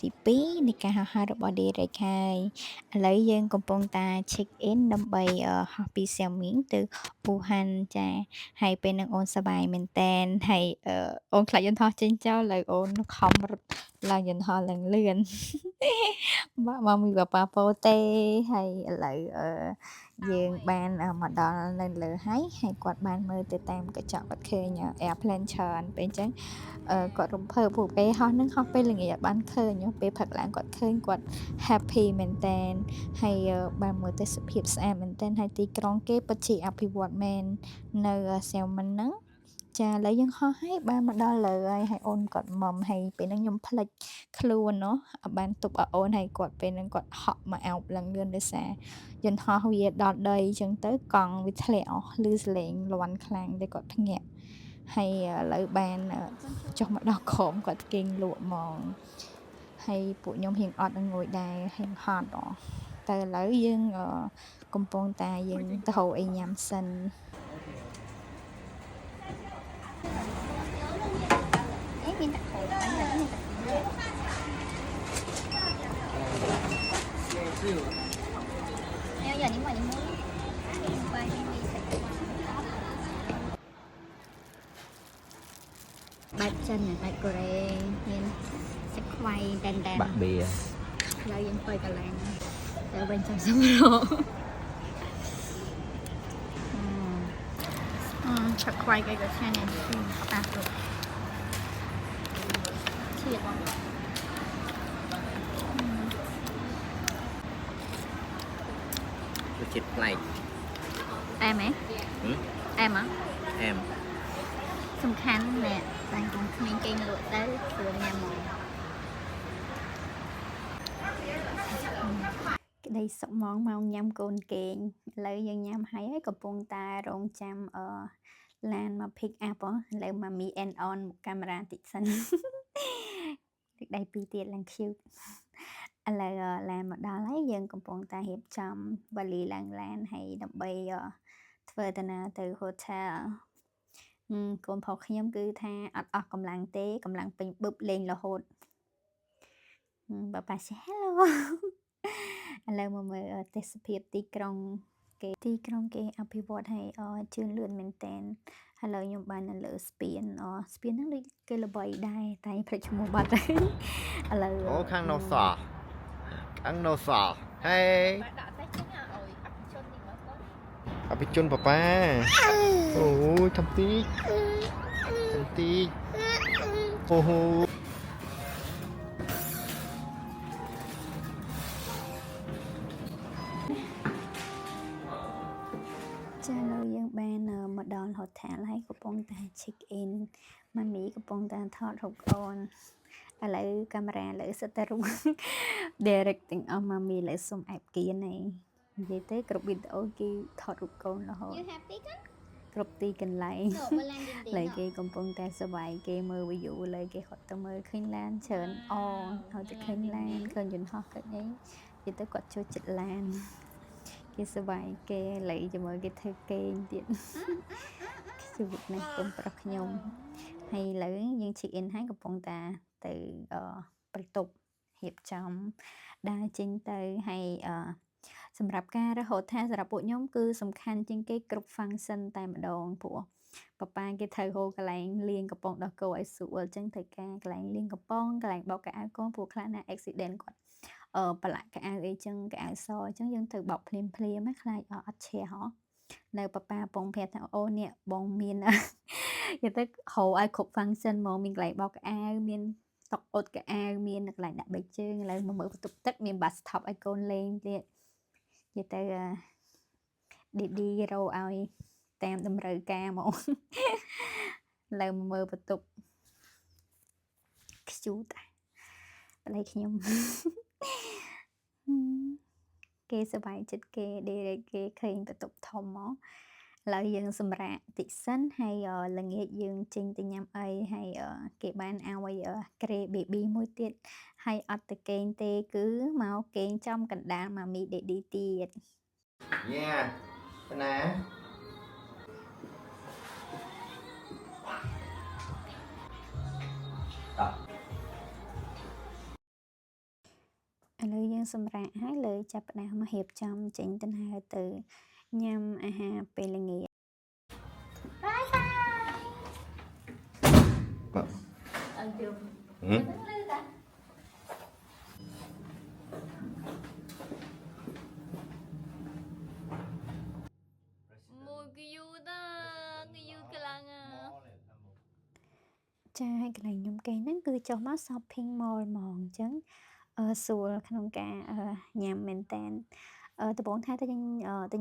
ទី2នៃការហោះហើររបស់ Derek ហើយឥឡូវយើងកំពុងតែ check in ដើម្បីហោះពីសៀមមាងទៅវូហានចាហើយពេលហ្នឹងអូនសប្បាយមែនតែនហើយអូនខ្លាចយន្តហោះចេញចោលហើយអូនខំរត់ឡើងយន្តហោះឡើងលឿន ម៉ាមីប៉ាប៉ាពោទេហើយឥឡូវយើងបានមកដល់នៅលើហើយគាត់បានមើលទៅតាមកញ្ចក់គាត់ឃើញ airplane ច្រើនពេលអញ្ចឹងគាត់រំភើបពួកពេលហោះហ្នឹងហោះពេលល្ងាចអត់បានឃើញពេលព្រឹកឡើងគាត់ឃើញគាត់ happy មែនតែនហើយបានមើលទេសភាពស្អាតមែនតែនហើយទីក្រុងគេពិតជាអភិវឌ្ឍមែននៅសៀមមិនហ្នឹងចាឥឡូវយើងហោះហើយបានមកដល់លើហើយអូនគាត់មុំហើយពេលហ្នឹងខ្ញុំភ្លេចខ្លួនអត់បានទប់ឲ្យអូនហើយគាត់ពេលហ្នឹងគាត់ហក់មកអោបឡើងលឿនដោយសារយន្តហោះវាដល់ដីអញ្ចឹងទៅកង់វាធ្លាក់អស់ឮសលេងលាន់ខ្លាំងតែគាត់ភ្ញាក់ហើយឥឡូវបានចុះមកដល់ក្រោមគាត់គេងលក់ហ្មងហើយពួកខ្ញុំហៀងអត់ងួយដែរហៀងហត់តែឥឡូវយើងកំពុងតែយើងទៅហៅអីញ៉ាំសិនមានតែខូចហើយមានតែgiờ những mà những muốn quay bạch chân này bạch cổ đây nhìn sẽ quay đèn đèn bạc bìa lại những quay cả làng ở bên trong sông rồi chắc quay cái xe này ta được thiệt không chụp like em ấy em á em សំខាន់ណែបាញ់កូនក្មេងគេងលក់ទៅព្រមញ៉ាំមកក្តីសុខហ្មងមកញ៉ាំកូនគេងឥឡូវយើងញ៉ាំហើយកំពុងតែរងចាំឡានមក pick up ឥឡូវម៉ាមី end on កាមេរ៉ាតិចសិនទឹកដៃពីរទៀតឡើង cute ឥឡូវឡានមកដល់ហើយយើងកំពុងតែរៀបចំវ៉ាលីឡើងឡានហើយដើម្បីធ្វើដំណើរទៅ hotelកូនប្រុសខ្ញុំគឺថាអត់អស់កម្លាំងទេកម្លាំងពេញបឹបលេងរហូតប៉ាប៉ា hello ឥឡូវមកមើលទេសភាពទីក្រុងគេអភិវឌ្ឍឲ្យជឿនលឿនមែនតែនឥឡូវខ្ញុំបាននៅលើស្ពានស្ពានហ្នឹងដូចគេល្បីដែរតែភ្លេចឈ្មោះបាត់ហើយឥឡូវអូខាងណូសហេអភិជនប៉ាប៉ាអូយធំទីអូហូចាឥឡូវយើងបានមកដល់ hotel ហើយកំពុងតែ check in ម៉ាមីកំពុងតែថតរូបអូនឥឡូវកាមេរ៉ាលើសិតតែរូប direct ទាំងអស់ម៉ាមីលើសុំអែបគៀនហើយនិយាយទៅគ្រប់វីដេអូគេថតរូបកូនរហូតគ្រប់ទីកន្លែងលើគេកំពុងតែសប្បាយគេមើល view លើគេគាត់ទៅមើលឃើញឡានច្រើនហើយទៅឃើញឡានឃើញយន្តហោះឃើញអីនិយាយទៅគាត់ចូលចិត្តឡានគេសប្បាយគេឡៃជាមួយគេធ្វើគេងទៀតជីវិតនេះកូនប្រុសខ្ញុំហើយឥឡូវយើង check in ហើយកំពុងតែទៅបន្ទប់រៀបចំដើរចេញទៅហើយសម្រាប់ការរើស hotel សម្រាប់ពួកខ្ញុំគឺសំខាន់ជាងគេគ្រប់ function តែម្ដងព្រោះប៉ាប៉ាគេត្រូវហៅកន្លែងលាងកំប៉ុងដោះគោឲ្យស្រួលអញ្ចឹងត្រូវការកន្លែងលាងកំប៉ុងកន្លែងបោកកៅអៅកូនព្រោះខ្លះណា accident គាត់ប្រឡាក់កៅអៅអីចឹងកៅអៅសអញ្ចឹងយើងត្រូវបោកភ្លាមខ្លាចអត់ឈះហ៎នៅប៉ាប៉ាពងប្រាប់ថាអូនេះបងមាននិយាយទៅហៅឲ្យគ្រប់ function ហ្មងមានកន្លែងបោកកៅអៅមានតុអ៊ុតកៅអៅមានកន្លែងដាក់បេជើងឥឡូវមកមើលបន្ទប់ទឹកមាន bathtub ឲ្យកូនលេងទៀតនិយាយទៅឌីរោឲ្យតាមតម្រូវការហ្មងឥឡូវមកមើលបន្ទប់ខ្ជូតប្តីខ្ញុំគេសប្បាយចិត្តគេDerekគេឃើញបន្ទប់ធំហ្មងឥឡូវយើងសម្រាកតិចសិនហើយល្ងាចយើងចេញទៅញ៉ាំអីហើយគេបានឲ្យក្រេ baby មួយទៀតហើយអត់ទៅគេងទេគឺមកគេងចំកណ្ដាលម៉ាមី daddy ទៀតញ៉ាណា ឥឡូវយើងសម្រាកហើយលើចាប់ផ្ដើមមករៀបចំចេញដង្ហើរទៅញ៉ាំអាហារពេលល្ងាច Ừ. Mùi cái dư ta, cái dư cái lăng à. ចាហើយកន្លែងខ្ញុំគេហ្នឹងគឺចុះមក shopping mall ហ្មងអញ្ចឹងស្រួលក្នុងការញ៉ាំមែនតើដំបូងថាទៅ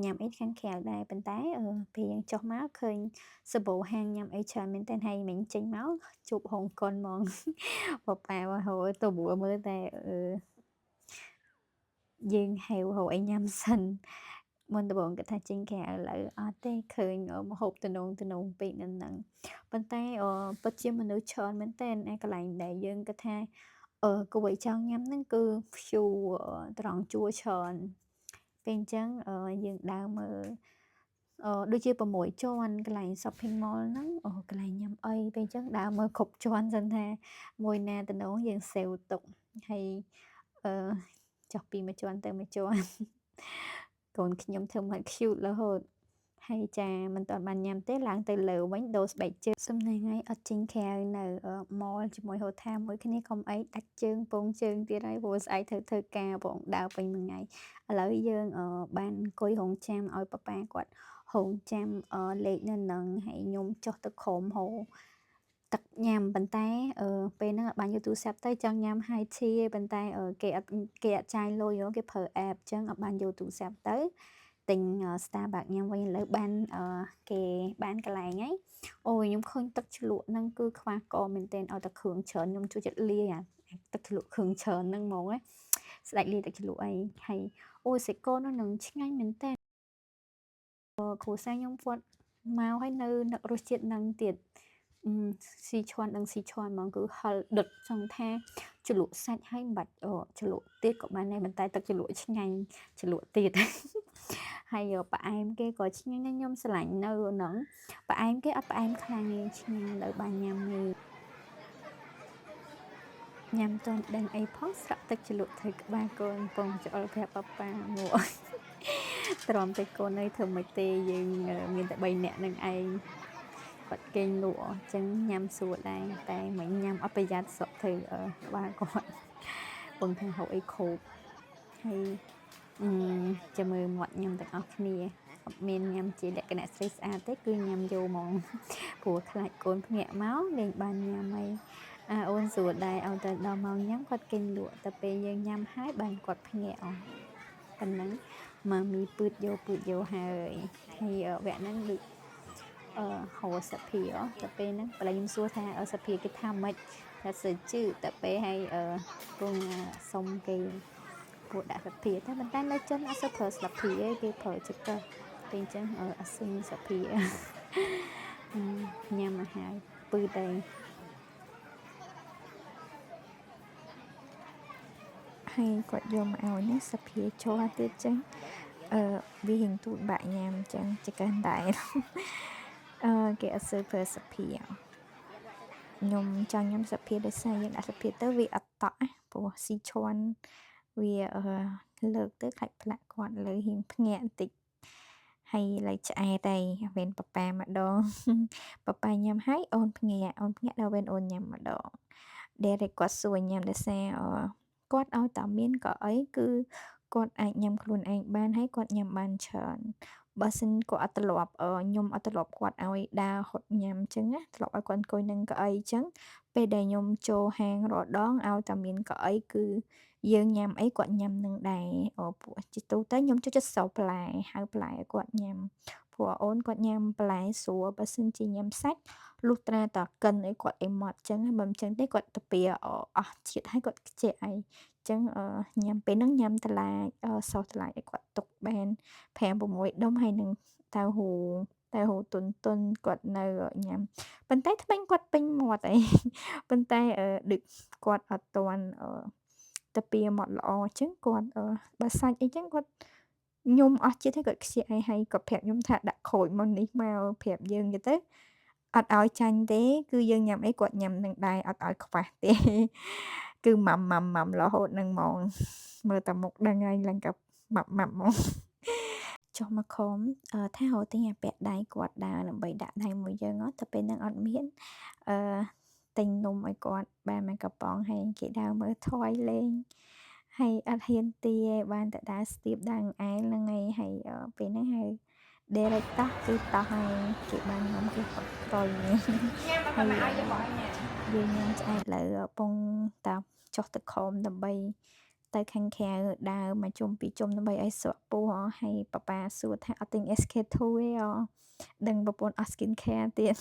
ញ៉ាំអីខាងក្រៅដែរប៉ុន្តែពេលយើងចុះមកឃើញសាប៊ូហាងញ៉ាំអីច្រើនមែនតើហើយមិញចេញមកជួបហងកុនហ្មង បប៉ាហៅទៅមើលតែយើងហៅហៅអីញ៉ាំសិនមុនដំបូងគាត់ថាចេញក្រៅឥឡូវអត់ទេឃើញម្ហូបទំនងពេកនៅហ្នឹងប៉ុន្តែពិតជាមនុស្សច្រើនមែនតើឯកន្លែងដែលយើងគាត់ថាគួរឲ្យចង់ញ៉ាំហ្នឹងគឺ view ត្រង់ជួរច្រើនពេលអញ្ចឹងយើងដើរមើលដូចជា6ជាន់កន្លែង shopping mall ហ្នឹងកន្លែងញ៉ាំអីពេលអញ្ចឹងដើរមើលគ្រប់ជាន់សិនថាមួយណាទំនងយើង save ទុកហើយចុះពីមួយជាន់ទៅមួយជាន់ កូនខ្ញុំធ្វើមក cute រហូតហើយចាមិនទាន់បានញ៉ាំទេឡើងទៅលើវិញដូរស្បែកជើងសំណាងហើយអត់ចេញក្រៅនៅ mall ជាមួយ hotel មួយគ្នាកុំអីដាច់ជើងពងជើងទៀតហើយព្រោះស្អែកធ្វើការបងដើរពេញមួយថ្ងៃឥឡូវយើងបានអង្គុយរងចាំឲ្យប៉ាប៉ាគាត់រងចាំលេខនៅនឹងហើយខ្ញុំចុះទៅក្រុមហូរទឹកញ៉ាំប៉ុន្តែពេលហ្នឹងអត់បានយកទូរស័ព្ទទៅចង់ញ៉ាំ high tea ប៉ុន្តែគេអត់ចាយលុយគេប្រើ app អញ្ចឹងអត់បានយកទូរស័ព្ទទៅទិញ Starbucks ញ៉ាំវិញឥឡូវបានគេបានកន្លែងហើយអូយខ្ញុំឃើញទឹកជ្រលក់ហ្នឹងគឺខ្វះកមែនទែនឲ្យតែគ្រឿងច្រើនខ្ញុំជួយចិត្តលាយទឹកជ្រលក់គ្រឿងច្រើនហ្នឹងហ្មងណាស្ដេចលាយទឹកជ្រលក់អីហើយអូយសាច់គោនោះនឹងឆ្ងាញ់មែនទែនគ្រូសាខ្ញុំគាត់មកហើយនៅនឹករសជាតិហ្នឹងទៀតស៊ីឈွန်ស៊ីឈွန်ហ្មងគឺហិលដុតចង់ថាជ្រលក់សាច់ហើយមិនបាច់ជ្រលក់ទៀតក៏បានដែរប៉ុន្តែទឹកជ្រលក់ឆ្ងាញ់ជ្រលក់ទៀត ហើយផ្អែមគេក៏ឆ្ងាញ់ដែរខ្ញុំស្រឡាញ់នៅហ្នឹងផ្អែមគេអត់ផ្អែមខ្លាំងទេឆ្ងាញ់ដល់បានញ៉ាំនេះញ៉ាំតន់ដឹងអីផងស្រក់ទឹកជ្រលក់ទៅក្បាលកូនពងច្អល់ប្រាប់ប៉ាប៉ាងក់ទ្រាំតែកូនអើយធ្វើមិនទេយើងមានតែ3នាក់នឹងឯងគាត់គេងលក់អញ្ចឹងញ៉ាំស្រួលដែរតែមិនញ៉ាំអត់ប្រយ័ត្នស្រក់ទៅក្បាលគាត់ពងថាហូបអីខូបហើយចាំមើលមាត់ញ៉ាំទាំងអស់គ្នាអត់មានញ៉ាំជាលក្ខណៈស្រីស្អាតទេគឺញ៉ាំយកហ្មងព្រោះខ្លាចកូនភ្ញាក់មកលេងបានញ៉ាំហើយអូនស្រួលដែរឲ្យទៅដល់ម៉ោងញ៉ាំគាត់គេងលក់តែពេលយើងញ៉ាំហើយបានគាត់ភ្ញាក់អស់ប៉ុណ្ណឹងម៉ាមីពឺតយកហើយវគ្គហ្នឹងដូចហៅសភាតែពេលហ្នឹងបលខ្ញុំសួរថាសភាគេថាម៉េចថាសើជឺតែពេលហើយពងសុំគេពួកដាក់សភាតែប៉ុន្តែនៅចិនអត់សូវប្រើស្លាបព្រាទេគេប្រើចង្កឹះពេលអញ្ចឹងអត់ស៊ឹងសភាញ៉ាំអាហារពឺតែហើយគាត់យកមកឲ្យនេះសភាជ័រទៀតចឹងវាហិងទូតបាក់ញ៉ាំចឹងចង្កឹះដែរគេអត់សូវប្រើសភាខ្ញុំចង់ញ៉ាំសភាដោយសារយើងដាក់សភាទៅវាអត់តក់ព្រោះស៊ីឈွန်វាលើកទៅខ្លាច់ផ្លាក់គាត់លើហ៊ានភ្ញាក់បន្តិចហើយឡើយឆ្អែតហើយវេនប៉ាប៉ាម្ដងប៉ាប៉ាញ៉ាំហើយអូនភ្ញាក់ដល់វេនអូនញ៉ាំម្ដងDerek គាត់សួរញ៉ាំដោយសារគាត់ឲ្យតាមានកៅអីគឺគាត់អាចញ៉ាំខ្លួនឯងបានហើយគាត់ញ៉ាំបានច្រើនបើសិនគាត់អត់ទ្រលាប់ខ្ញុំអត់ទ្រលាប់គាត់ឲ្យដើរហត់ញ៉ាំអញ្ចឹងណាទ្រលាប់ឲ្យគាត់អង្គុយនឹងកៅអីអញ្ចឹងពេលដែលខ្ញុំចូលហាងរាល់ដងឲ្យតាមានកៅអីគឺយើងញ៉ាំអីគាត់ញ៉ាំនឹងដែរពួកជីទូទៅខ្ញុំចូលចិត្តស្រូវផ្លែហៅផ្លែឲ្យគាត់ញ៉ាំព្រោះអូនគាត់ញ៉ាំផ្លែស្រួលបើសិនជាញ៉ាំសាច់លុះត្រាតែកិនឲ្យគាត់អីម៉ត់អញ្ចឹងបើមិនអញ្ចឹងទេគាត់ទៅពីអស់ជាតិឲ្យគាត់ខ្ជិះអីចឹងញ៉ាំពេលហ្នឹងញ៉ាំតឡាចសោសតឡាចឲ្យគាត់ទុកបាន5-6ដុំហើយនឹងតៅហ៊ូទុនគាត់នៅញ៉ាំប៉ុន្តែថ្មិញគាត់ពេញមាត់អីប៉ុន្តែដូចគាត់អត់ទាន់ទៅពីមាត់ល្អអញ្ចឹងគាត់បើសាច់អីចឹងគាត់ញំអស់ជាតិហើយគាត់ខ្ជិះអីហើយគាត់ប្រាប់ខ្ញុំថាដាក់ក្រូចមកនេះមកប្រាប់យើងទៅអត់ឲ្យចាញ់ទេគឺយើងញ៉ាំអីគាត់ញ៉ាំនឹងដែរអត់ឲ្យខ្វះទេ គឺម៉ាំរហូតនឹងហ្មងមើលតែមុខដឹងហើយឡើងក៏ម៉ាប់ហ្មងចុះមកខំថាហៅទិញអាពាក់ដៃគាត់ដើរដើម្បីដាក់ដៃមួយយើងតែពេលហ្នឹងអត់មានអឺទិញនំឲ្យគាត់បានមួយកំប៉ុងហើយគេដើរមើលថយលេងហើយអត់ហ៊ានទាឯងបានតែដើរស្ទាបដើរអែលហ្នឹងឯងហើយពេលហ្នឹងហើយ Derek តោះគឺតោះហើយគេបានខ្ញុំគេហត់ក្រោយហើយយើងញ៉ាំឆ្អែតលើពងតាចុះទឹកខំដើម្បីទៅខាងក្រៅដើរមកជុំពីជុំដើម្បីឲ្យស្រក់ពោះហើយប៉ាប៉ាសួរថាអត់ទិញ SK2 ទេដឹងប្រពន្ធអត់ skin care ទៀត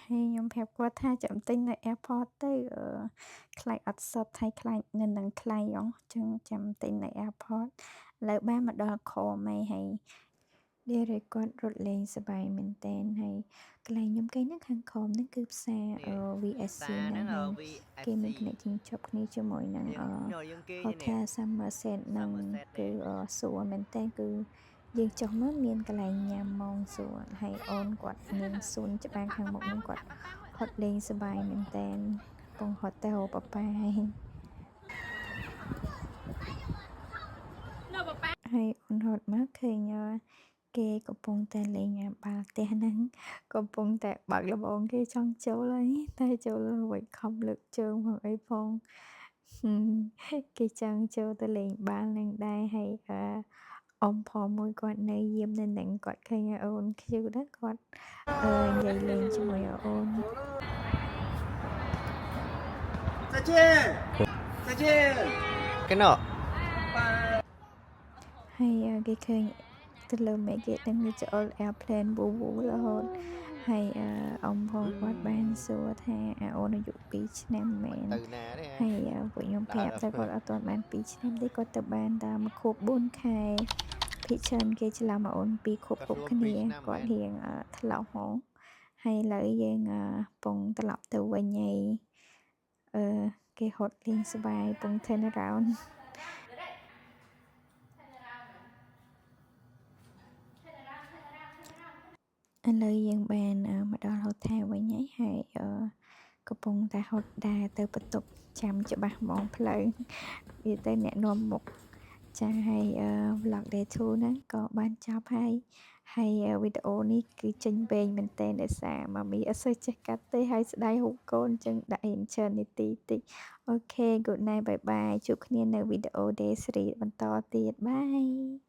ហើយខ្ញុំប្រាប់គាត់ថាចាំទិញនៅ airport ទៅខ្លាចអត់សុទ្ធហើយខ្លាចនៅនឹងថ្លៃអញ្ចឹងចាំទិញនៅ airport ឥឡូវបានមកដល់ខមហើយ Derek គាត់រត់លេងសប្បាយមែនតើហើយកន្លែងខ្ញុំគេហ្នឹងខាងខមហ្នឹងគឺផ្សារ VSC ហ្នឹងហើយគេមាន connecting ជាប់គ្នាជាមួយនឹង Hotel Somerset ហ្នឹងគឺសួរមែនតើគឺយើងចុះមកមានកន្លែងញ៉ាំម៉ងសួរហើយអូនគាត់មានសួនច្បារខាងមុខហ្នឹងគាត់ហត់លេងសប្បាយមែនតើពង Hotel ប៉ាប៉ាហើយអូនរត់មកឃើញគេកំពុងតែលេងបាល់ផ្ទះហ្នឹងកំពុងតែបើកលបងគេចង់ចូលហើយតែចូលរួចខំលើកជើងផងអីផងគេចង់ចូលទៅលេងបាល់ហ្នឹងដែរហើយអ៊ំផងមួយគាត់នៅយាមនៅនឹងគាត់ឃើញអូន cute ណាគាត់និយាយលេងជាមួយអូន再见再见 cái nọ ហើយគេឃើញទៅលើមេឃគេដឹងវាចូល airplane វូវរហូតហើយអ៊ំផងគាត់បានសួរថាអូនអាយុ2ឆ្នាំមែនហើយពួកខ្ញុំប្រាប់តែគាត់អត់ទាន់បាន2ឆ្នាំទេគាត់ទៅបានតែមកខួប4ខែភិកច្រើនគេច្រឡំអូន2ខួបគ្រប់គ្នាគាត់រៀងថ្លោះហ្មងហើយឥឡូវយើងពងត្រឡប់ទៅវិញហើយគេហត់លេងសប្បាយពង turn around ឥឡូវយើងបានមកដល់ hotel វិញហើយកំពុងតែហត់ដើរទៅបន្ទប់ចាំច្បាស់ហ្មងផ្លូវវាទៅអ្នកនាំមុខចាហើយ vlog day 2ហ្នឹងក៏បានចប់ហើយវីដេអូនេះគឺចេញវែងមែនទែនដោយសារម៉ាមីអត់សូវចេះកាត់ទេហើយស្ដាយរូបកូនអញ្ចឹងដាក់អីច្រើននាទីតិចអូខេ good night bye bye ជួបគ្នានៅវីដេអូ day 3បន្តទៀត bye